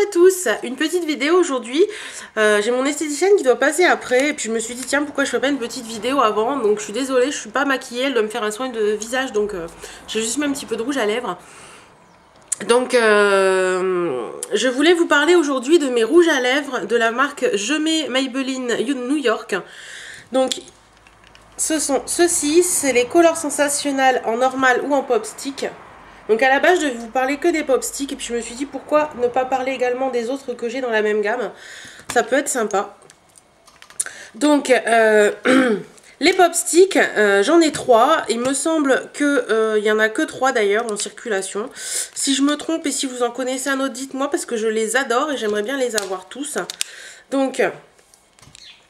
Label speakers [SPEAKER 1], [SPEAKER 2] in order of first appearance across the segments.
[SPEAKER 1] à tous, une petite vidéo aujourd'hui. J'ai mon esthéticienne qui doit passer après et puis je me suis dit tiens pourquoi je fais pas une petite vidéo avant. Donc je suis désolée, je suis pas maquillée, elle doit me faire un soin de visage donc j'ai juste mis un petit peu de rouge à lèvres. Donc je voulais vous parler aujourd'hui de mes rouges à lèvres de la marque Je mets Maybelline New York. Donc ce sont ceux-ci, c'est les Color Sensationnels en normal ou en pop stick. Donc à la base je devais vous parler que des pop sticks et puis je me suis dit pourquoi ne pas parler également des autres que j'ai dans la même gamme. Ça peut être sympa. Donc les pop sticks, j'en ai 3. Il me semble qu'il n'y en a que 3 d'ailleurs en circulation. Si je me trompe et si vous en connaissez un autre, dites-moi parce que je les adore et j'aimerais bien les avoir tous. Donc,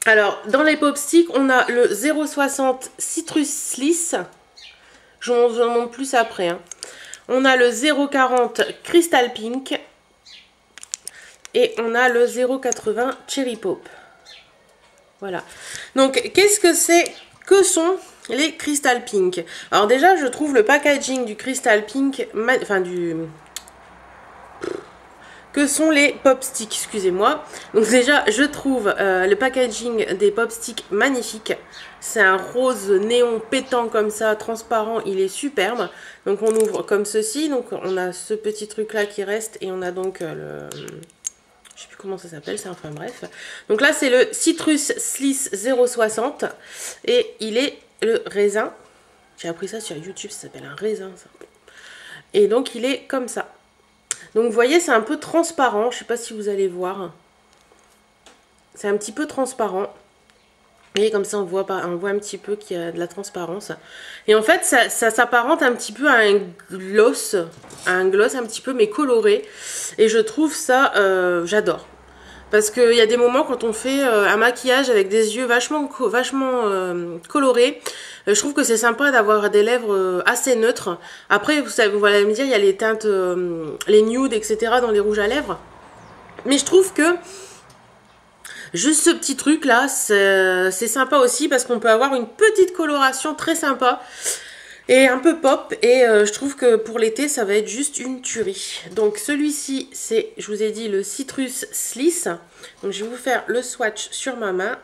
[SPEAKER 1] alors dans les pop sticks, on a le 0,60 Citrus Slice. Je vous en montre plus après. Hein. On a le 0,40 Crystal Pink. Et on a le 0,80 Cherry Pop. Voilà. Donc, qu'est-ce que c'est? Que sont les Crystal Pink? Alors déjà, je trouve le packaging du Crystal Pink... Que sont les pop sticks, excusez-moi. Donc déjà, je trouve le packaging des pop sticks magnifique. C'est un rose néon pétant comme ça, transparent, il est superbe. Donc on ouvre comme ceci, donc on a ce petit truc là qui reste et on a donc le... Je sais plus comment ça s'appelle, c'est enfin bref. Donc là c'est le Citrus Slice 0,60 et il est le raisin. J'ai appris ça sur YouTube, ça s'appelle un raisin ça. Et donc il est comme ça. Donc vous voyez c'est un peu transparent, je sais pas si vous allez voir. C'est un petit peu transparent. Et comme ça on voit un petit peu qu'il y a de la transparence. Et en fait ça s'apparente un petit peu à un gloss un petit peu mais coloré. Et je trouve ça, j'adore. Parce qu'il y a des moments quand on fait un maquillage avec des yeux vachement colorés, je trouve que c'est sympa d'avoir des lèvres assez neutres. Après vous allez me dire il y a les teintes, les nudes etc. dans les rouges à lèvres. Mais je trouve que juste ce petit truc là, c'est sympa aussi parce qu'on peut avoir une petite coloration très sympa et un peu pop. Et je trouve que pour l'été, ça va être juste une tuerie. Donc celui-ci, c'est, je vous ai dit, le Citrus Slice. Donc je vais vous faire le swatch sur ma main.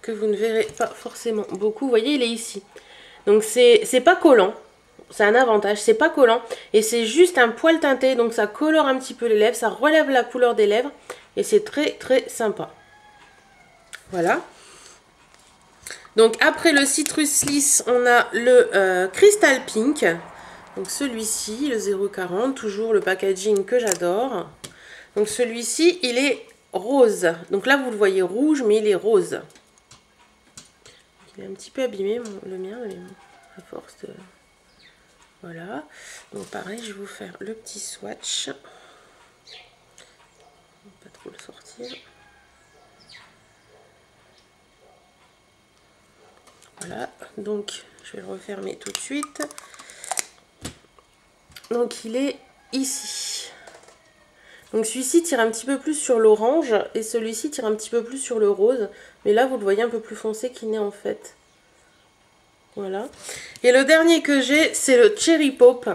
[SPEAKER 1] Que vous ne verrez pas forcément beaucoup. Vous voyez, il est ici. Donc c'est pas collant. C'est un avantage, c'est pas collant et c'est juste un poil teinté, donc ça colore un petit peu les lèvres, ça relève la couleur des lèvres et c'est très très sympa. Voilà. Donc après le Citrus Slice, on a le Crystal Pink. Donc celui-ci, le 0,40, toujours le packaging que j'adore. Donc celui-ci, il est rose. Donc là, vous le voyez rouge, mais il est rose. Il est un petit peu abîmé, le mien, mais à force de... Voilà, donc pareil, je vais vous faire le petit swatch. Pas trop le sortir. Voilà, donc je vais le refermer tout de suite. Donc il est ici. Donc celui-ci tire un petit peu plus sur l'orange et celui-ci tire un petit peu plus sur le rose. Mais là, vous le voyez un peu plus foncé qu'il n'est en fait. Voilà. Et le dernier que j'ai, c'est le Cherry Pop.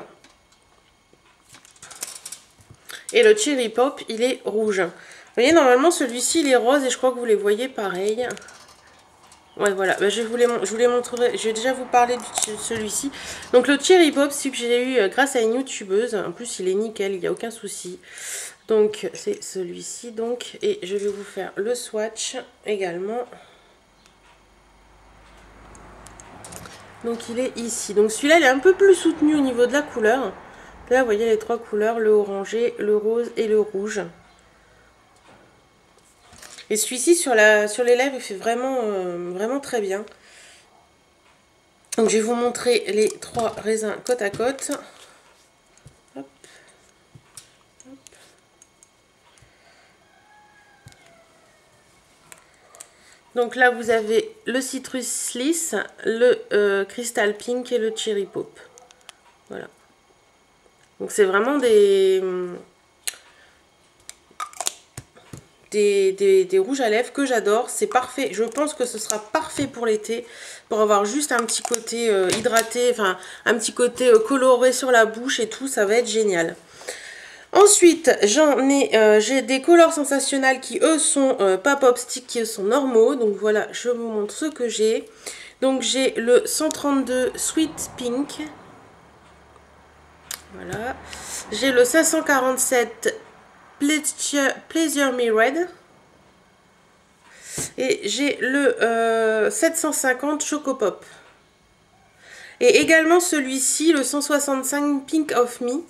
[SPEAKER 1] Et le Cherry Pop, il est rouge. Vous voyez, normalement, celui-ci, il est rose et je crois que vous les voyez pareil. Ouais, voilà. Bah, je vous les montrerai. Je vais déjà vous parler de celui-ci. Donc, le Cherry Pop, c'est celui que j'ai eu grâce à une youtubeuse. En plus, il est nickel, il n'y a aucun souci. Donc, c'est celui-ci. Donc, et je vais vous faire le swatch également. Donc il est ici. Donc celui-là, il est un peu plus soutenu au niveau de la couleur. Là, vous voyez les trois couleurs, le orangé, le rose et le rouge. Et celui-ci, sur les lèvres, il fait vraiment, vraiment très bien. Donc je vais vous montrer les trois raisins côte à côte. Hop. Hop. Donc là, vous avez le Citrus Slice, le Crystal Pink et le Cherry Pop. Voilà. Donc c'est vraiment des rouges à lèvres que j'adore. C'est parfait. Je pense que ce sera parfait pour l'été. Pour avoir juste un petit côté hydraté, enfin un petit côté coloré sur la bouche et tout. Ça va être génial. Ensuite, j'ai des Color Sensationnels qui eux sont pas pop stick, qui eux sont normaux. Donc voilà, je vous montre ce que j'ai. Donc j'ai le 132 Sweet Pink. Voilà. J'ai le 547 Pleasure Me Red. Et j'ai le 750 Choco Pop. Et également celui-ci, le 165 Pink of Me.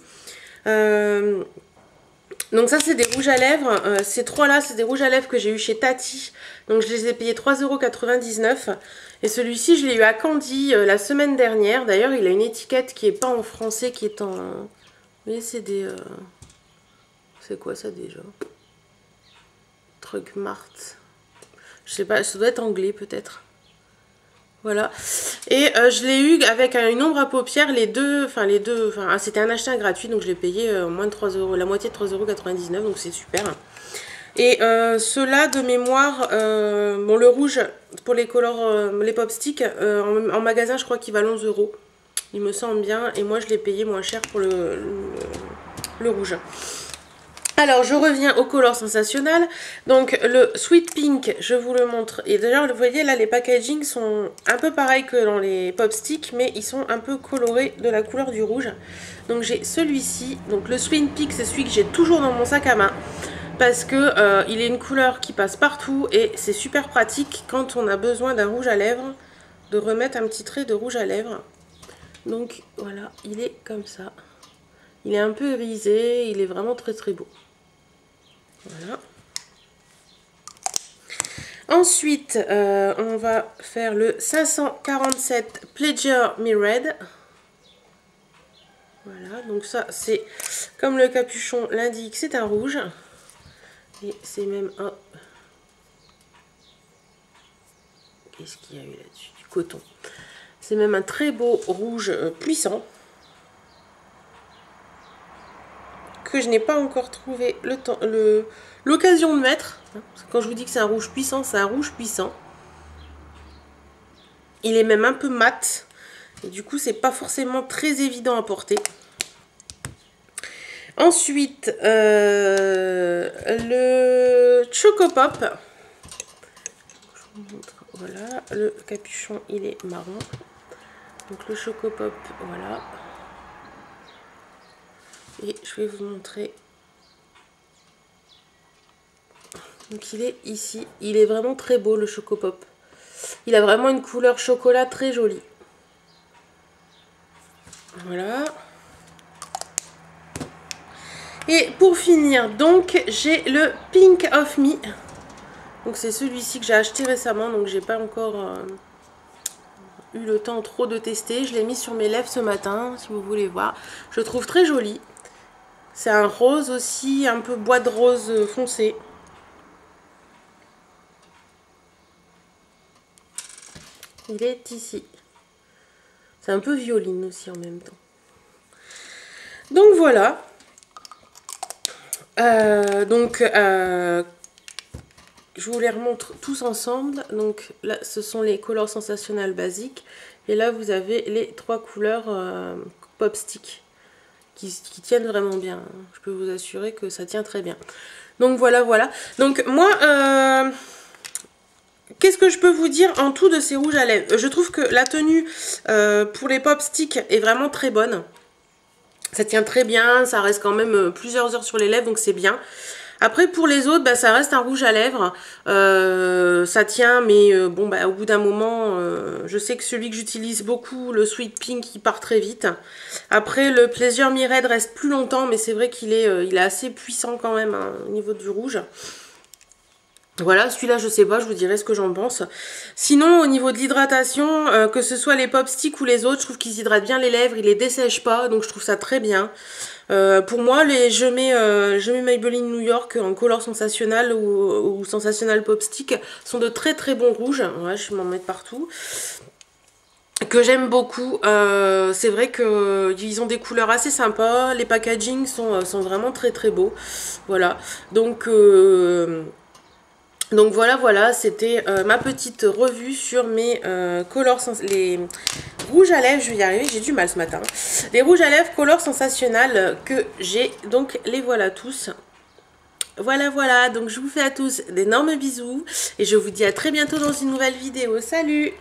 [SPEAKER 1] Donc ça c'est des rouges à lèvres, ces trois-là c'est des rouges à lèvres que j'ai eu chez Tati. Donc je les ai payés 3,99 €. Et celui-ci je l'ai eu à Candy la semaine dernière. D'ailleurs il a une étiquette qui est pas en français, qui est en... Vous voyez c'est des... C'est quoi ça déjà? Truc Mart. Je sais pas, ça doit être anglais peut-être. Voilà. Et je l'ai eu avec une ombre à paupières, c'était un achat gratuit, donc je l'ai payé moins de 3 €, la moitié de 3,99 €, donc c'est super. Et ceux-là de mémoire, bon le rouge pour les les pop sticks, en magasin je crois qu'il valent 11 €. Il me semble bien, et moi je l'ai payé moins cher pour le rouge. Alors, je reviens au Color Sensationnel. Donc, le Sweet Pink, je vous le montre. Et d'ailleurs, vous voyez, là, les packaging sont un peu pareils que dans les pop sticks, mais ils sont un peu colorés de la couleur du rouge. Donc, j'ai celui-ci. Donc, le Sweet Pink, c'est celui que j'ai toujours dans mon sac à main. Parce que il est une couleur qui passe partout et c'est super pratique quand on a besoin d'un rouge à lèvres, de remettre un petit trait de rouge à lèvres. Donc, voilà, il est comme ça. Il est un peu irisé, il est vraiment très très beau. Voilà. Ensuite, on va faire le 547 Pleasure Me Red. Voilà, donc ça, c'est comme le capuchon l'indique, c'est un rouge. Et c'est même un... Qu'est-ce qu'il y a eu là-dessus? Du coton. C'est même un très beau rouge puissant. Que je n'ai pas encore trouvé l'occasion de mettre. Quand je vous dis que c'est un rouge puissant, c'est un rouge puissant. Il est même un peu mat. Et du coup, c'est pas forcément très évident à porter. Ensuite, le Choco Pop. Je vous montre. Voilà, le capuchon, il est marron. Donc le Choco Pop, voilà. Et je vais vous montrer. Donc il est ici. Il est vraiment très beau le Choco Pop. Il a vraiment une couleur chocolat très jolie. Voilà. Et pour finir, donc j'ai le Pink of Me. Donc c'est celui-ci que j'ai acheté récemment. Donc j'ai pas encore eu le temps trop de tester. Je l'ai mis sur mes lèvres ce matin, si vous voulez voir. Je le trouve très joli. C'est un rose aussi, un peu bois de rose foncé. Il est ici. C'est un peu violine aussi en même temps. Donc voilà. Je vous les remontre tous ensemble. Donc là, ce sont les Color Sensationnels basiques. Et là, vous avez les trois couleurs pop stick. Qui tiennent vraiment bien. Je peux vous assurer que ça tient très bien. Donc voilà, voilà. Donc moi, qu'est-ce que je peux vous dire en tout de ces rouges à lèvres? Je trouve que la tenue pour les pop sticks est vraiment très bonne. Ça tient très bien, ça reste quand même plusieurs heures sur les lèvres, donc c'est bien. Après pour les autres, bah, ça reste un rouge à lèvres, ça tient, mais bon bah au bout d'un moment, je sais que celui que j'utilise beaucoup, le Sweet Pink, il part très vite. Après le Pleasure Me Red reste plus longtemps, mais c'est vrai qu'il est assez puissant quand même hein, au niveau du rouge. Voilà, celui-là je sais pas, je vous dirai ce que j'en pense. Sinon au niveau de l'hydratation, que ce soit les pop sticks ou les autres, je trouve qu'ils hydratent bien les lèvres, ils les dessèchent pas, donc je trouve ça très bien. Pour moi, je mets Maybelline New York en Color Sensationnel ou Sensationnel Pop Stick sont de très très bons rouges. Ouais, je vais m'en mettre partout. Que j'aime beaucoup. C'est vrai qu'ils ont des couleurs assez sympas. Les packaging sont vraiment très très beaux. Voilà. Donc Donc voilà, c'était ma petite revue sur mes les rouges à lèvres, je vais y arriver, j'ai du mal ce matin. Les rouges à lèvres Color Sensationnel que j'ai, donc les voilà tous. Voilà, donc je vous fais à tous d'énormes bisous et je vous dis à très bientôt dans une nouvelle vidéo. Salut!